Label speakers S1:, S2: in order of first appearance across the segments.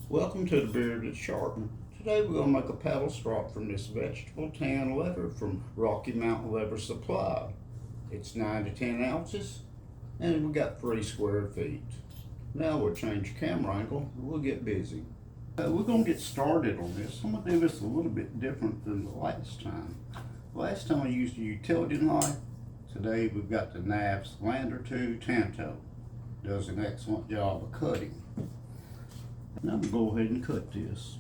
S1: Welcome to the Bearded Sharpener. Today we're going to make a paddle strop from this vegetable tan leather from Rocky Mountain Leather Supply. It's 9 to 10 ounces and we got 3 square feet. Now we'll change camera angle and we'll get busy. We're going to get started on this. I'm going to do this a little bit different than the last time. Last time I used a utility knife. Today we've got the KNAFS Lander 2 Tanto. Does an excellent job of cutting. Now I'm going to go ahead and cut this.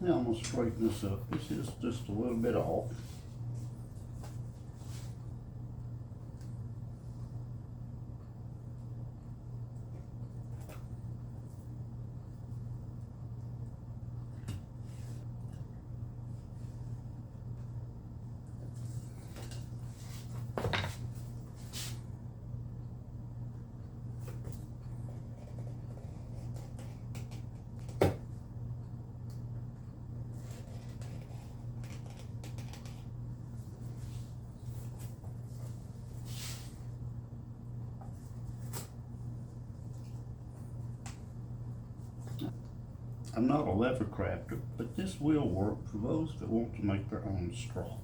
S1: Now I'm going to straighten this up. This is just a little bit off. I'm not a leather crafter, but this will work for those that want to make their own strop.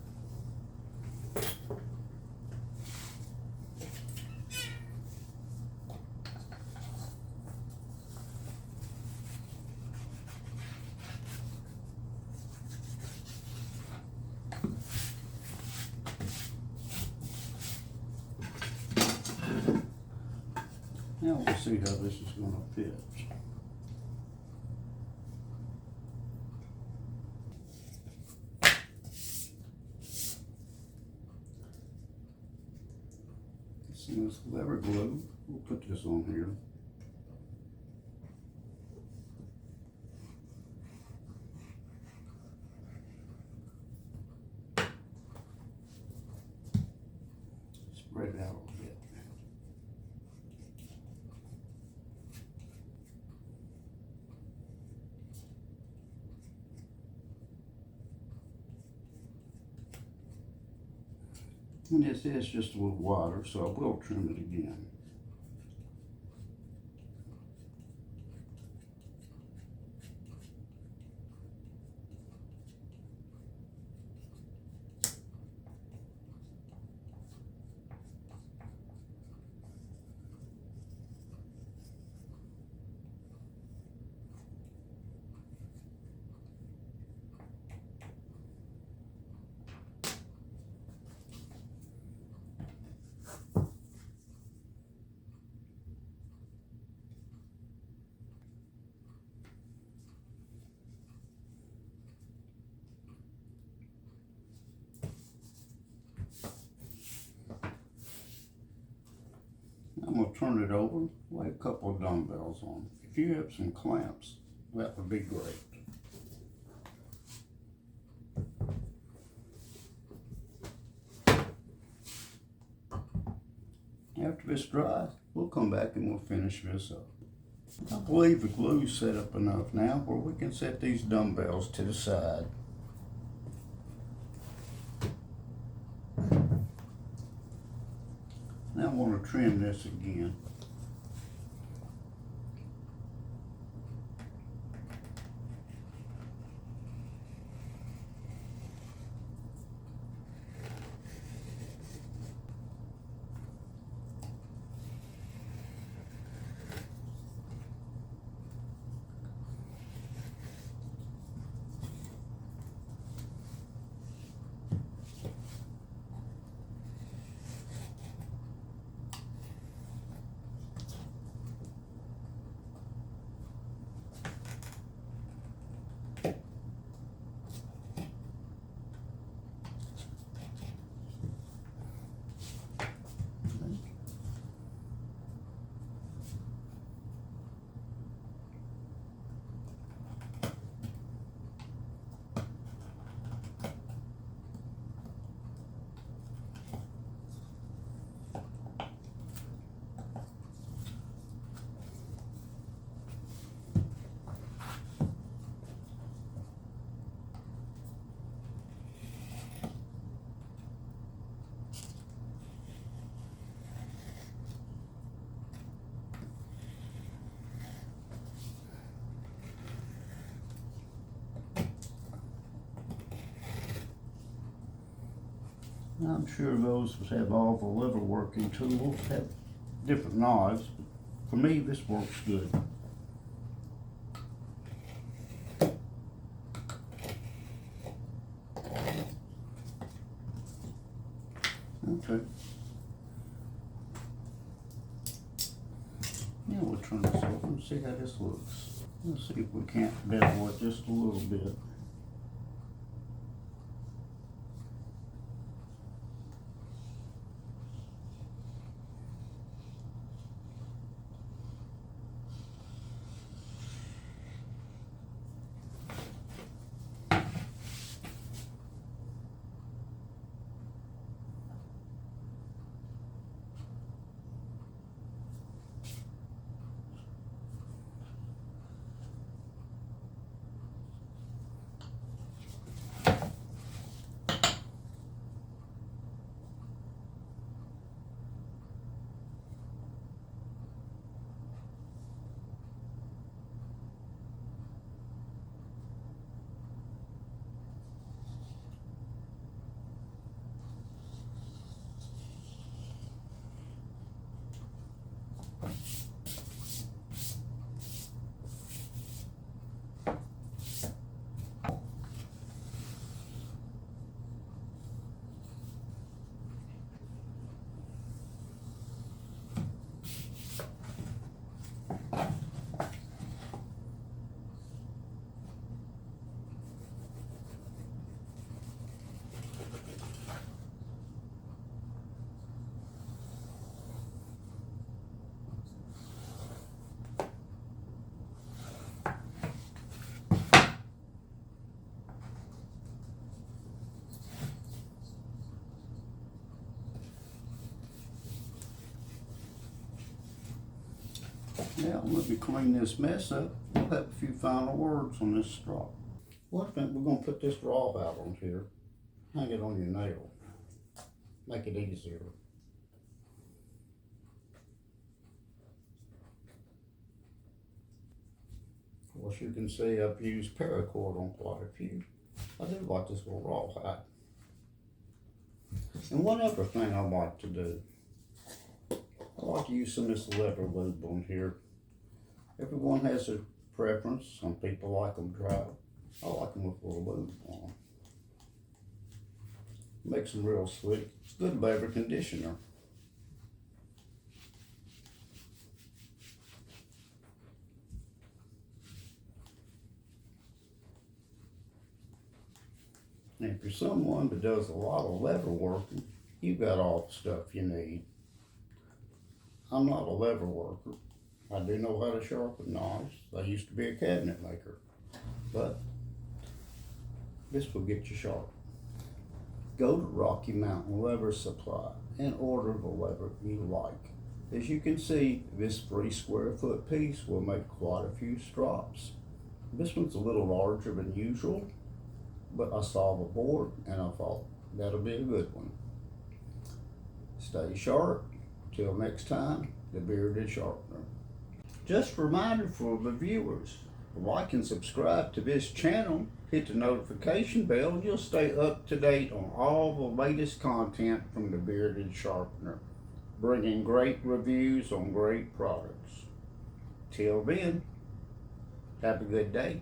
S1: Now we'll see how this is going to fit. This leather glue, we'll put this on here. Spread it out a little bit. And this is just a little wider, so I will trim it again. I'm going to turn it over, lay a couple of dumbbells on. If you have some clamps, that would be great. After this dries, we'll come back and we'll finish this up. I believe the glue's set up enough now where we can set these dumbbells to the side. Now I want to trim this again. I'm sure those that have all the leather working tools have different knives, but for me this works good. Okay. Now we'll turn this over and see how this looks. Let's see if we can't bevel it just a little bit. Now let me clean this mess up. We'll have a few final words on this strop. We're going to put this raw out on here. Hang it on your nail. Make it easier. Of course, you can see I've used paracord on quite a few. I do like this little raw hide. And one other thing I like to do, I like to use some of this leather lube on here. Everyone has a preference. Some people like them dry. I like them with a little lube on them. Makes them real slick. It's good leather conditioner. And if you're someone that does a lot of leather working, you've got all the stuff you need. I'm not a leather worker. I do know how to sharpen knives. I used to be a cabinet maker, but this will get you sharp. Go to Rocky Mountain Leather Supply and order the leather you like. As you can see, this 3 square foot piece will make quite a few strops. This one's a little larger than usual, but I saw the board and I thought that'll be a good one. Stay sharp. Till next time, the Bearded Sharpener. Just a reminder for the viewers, like and subscribe to this channel, hit the notification bell, and you'll stay up to date on all the latest content from the Bearded Sharpener, bringing great reviews on great products. Till then, have a good day.